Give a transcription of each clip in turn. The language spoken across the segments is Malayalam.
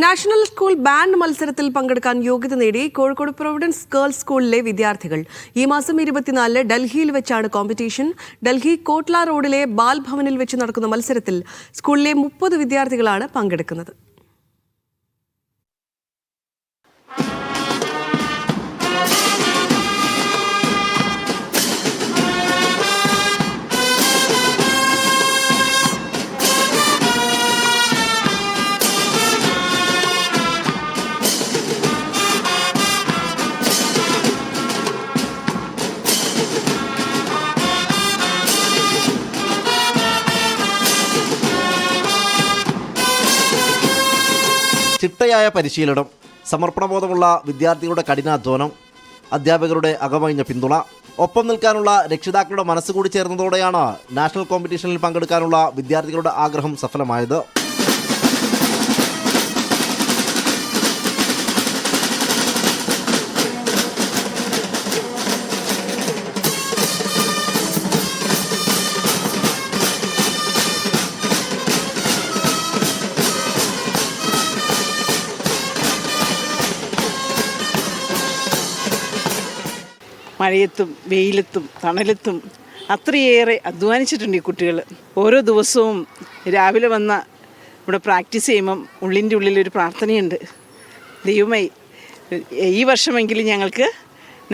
നാഷണൽ സ്കൂൾ ബാൻഡ് മത്സരത്തിൽ പങ്കെടുക്കാൻ യോഗ്യത നേടി കോഴിക്കോട് പ്രൊവിഡൻസ് ഗേൾസ് സ്കൂളിലെ വിദ്യാർത്ഥികൾ ഈ മാസം 24 ഡൽഹിയിൽ വെച്ചാണ് കോമ്പറ്റീഷൻ. ഡൽഹി കോട്ട്ല റോഡിലെ ബാൽ ഭവനിൽ വെച്ച് നടക്കുന്ന മത്സരത്തിൽ സ്കൂളിലെ 30 വിദ്യാർത്ഥികളാണ് പങ്കെടുക്കുന്നത്. ചിട്ടയായ പരിശീലനം, സമർപ്പണബോധമുള്ള വിദ്യാർത്ഥികളുടെ കഠിനാധ്വാനം, അധ്യാപകരുടെ അകമഴിഞ്ഞ പിന്തുണ, ഒപ്പം നിൽക്കാനുള്ള രക്ഷിതാക്കളുടെ മനസ്സുകൂടി ചേർന്നതോടെയാണ് നാഷണൽ കോമ്പറ്റീഷനിൽ പങ്കെടുക്കാനുള്ള വിദ്യാർത്ഥികളുടെ ആഗ്രഹം സഫലമായത്. മഴയത്തും വെയിലത്തും തണലത്തും അത്രയേറെ അധ്വാനിച്ചിട്ടുണ്ട് ഈ കുട്ടികൾ. ഓരോ ദിവസവും രാവിലെ വന്ന ഇവിടെ പ്രാക്ടീസ് ചെയ്യുമ്പം ഉള്ളിൻ്റെ ഉള്ളിലൊരു പ്രാർത്ഥനയുണ്ട്, ദൈവമേ ഈ വർഷമെങ്കിലും ഞങ്ങൾക്ക്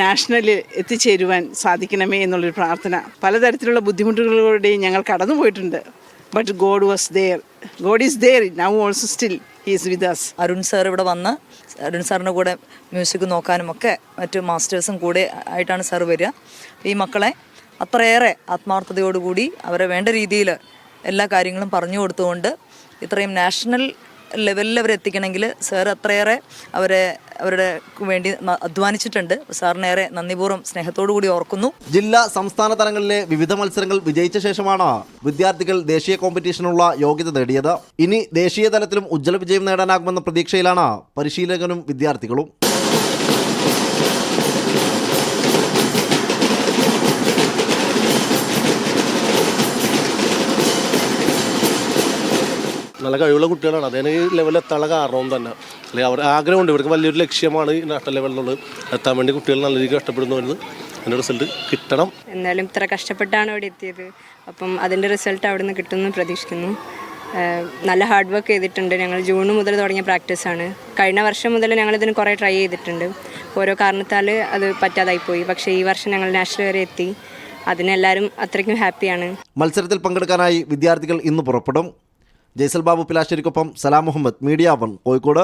നാഷണലിൽ എത്തിച്ചേരുവാൻ സാധിക്കണമേ എന്നുള്ളൊരു പ്രാർത്ഥന. പലതരത്തിലുള്ള ബുദ്ധിമുട്ടുകളിലൂടെയും ഞങ്ങൾ കടന്നു പോയിട്ടുണ്ട്. But God was there, God is there now also still is with us. Arun sir ഇവിടെ വന്ന് അരുൺ സാറിൻ്റെ കൂടെ മ്യൂസിക് നോക്കാനും ഒക്കെ മറ്റു മാസ്റ്റേഴ്സും കൂടെ ആയിട്ടാണ് സാർ വരിക. ഈ മക്കളെ അത്രയേറെ ആത്മാർത്ഥതയോടുകൂടി അവരെ വേണ്ട രീതിയിൽ എല്ലാ കാര്യങ്ങളും പറഞ്ഞു കൊടുത്തുകൊണ്ട് ഇത്രയും നാഷണൽ ലെവലിൽ അവരെത്തിക്കണമെങ്കിൽ സാർ അത്രയേറെ അവരുടെ വേണ്ടി അധ്വാനിച്ചിട്ടുണ്ട്. സാറിനേറെ നന്ദിപൂർവ്വം സ്നേഹത്തോടു കൂടി ഓർക്കുന്നു. ജില്ലാ സംസ്ഥാന തലങ്ങളിലെ വിവിധ മത്സരങ്ങൾ വിജയിച്ച ശേഷമാണ് വിദ്യാർത്ഥികൾ ദേശീയ കോമ്പറ്റീഷനുള്ള യോഗ്യത നേടിയത്. ഇനി ദേശീയ തലത്തിലും ഉജ്ജ്വല വിജയം നേടാനാകുമെന്ന പ്രതീക്ഷയിലാണ് പരിശീലകനും വിദ്യാർത്ഥികളും. നല്ല കഴിവുള്ള കുട്ടികളാണ്. അതിന് ഈ ലെവലിൽ എത്താനുള്ള കാരണവും തന്നെ അല്ലെങ്കിൽ അവർ ആഗ്രഹമുണ്ട്. ഇവർക്ക് വലിയൊരു ലക്ഷ്യമാണ് ഈ നാഷണൽ ലെവലിലുള്ളത്. എത്താൻ വേണ്ടി കുട്ടികൾ നല്ല രീതിയിൽ കഷ്ടപ്പെടുന്നവരുന്ന് അതിൻ്റെ റിസൾട്ട് കിട്ടണം. എന്തായാലും ഇത്ര കഷ്ടപ്പെട്ടാണ് അവിടെ എത്തിയത്. അപ്പം അതിൻ്റെ റിസൾട്ട് അവിടെ നിന്ന് കിട്ടുമെന്ന് പ്രതീക്ഷിക്കുന്നു. നല്ല ഹാർഡ് വർക്ക് ചെയ്തിട്ടുണ്ട്. ഞങ്ങൾ ജൂൺ മുതൽ തുടങ്ങിയ പ്രാക്ടീസാണ്. കഴിഞ്ഞ വർഷം മുതൽ ഞങ്ങളിതിന് കുറേ ട്രൈ ചെയ്തിട്ടുണ്ട്. ഓരോ കാരണത്താൽ അത് പറ്റാതായിപ്പോയി. പക്ഷേ ഈ വർഷം ഞങ്ങൾ നാഷണൽ വരെ എത്തി. അതിനെല്ലാവരും അത്രയ്ക്കും ഹാപ്പിയാണ്. മത്സരത്തിൽ പങ്കെടുക്കാനായി വിദ്യാർത്ഥികൾ ഇന്ന് പുറപ്പെടും. ജയ്സൽ ബാബു പിലാശ്ശേരിക്കൊപ്പം സലാം മുഹമ്മദ്, മീഡിയ 1, കോഴിക്കോട്.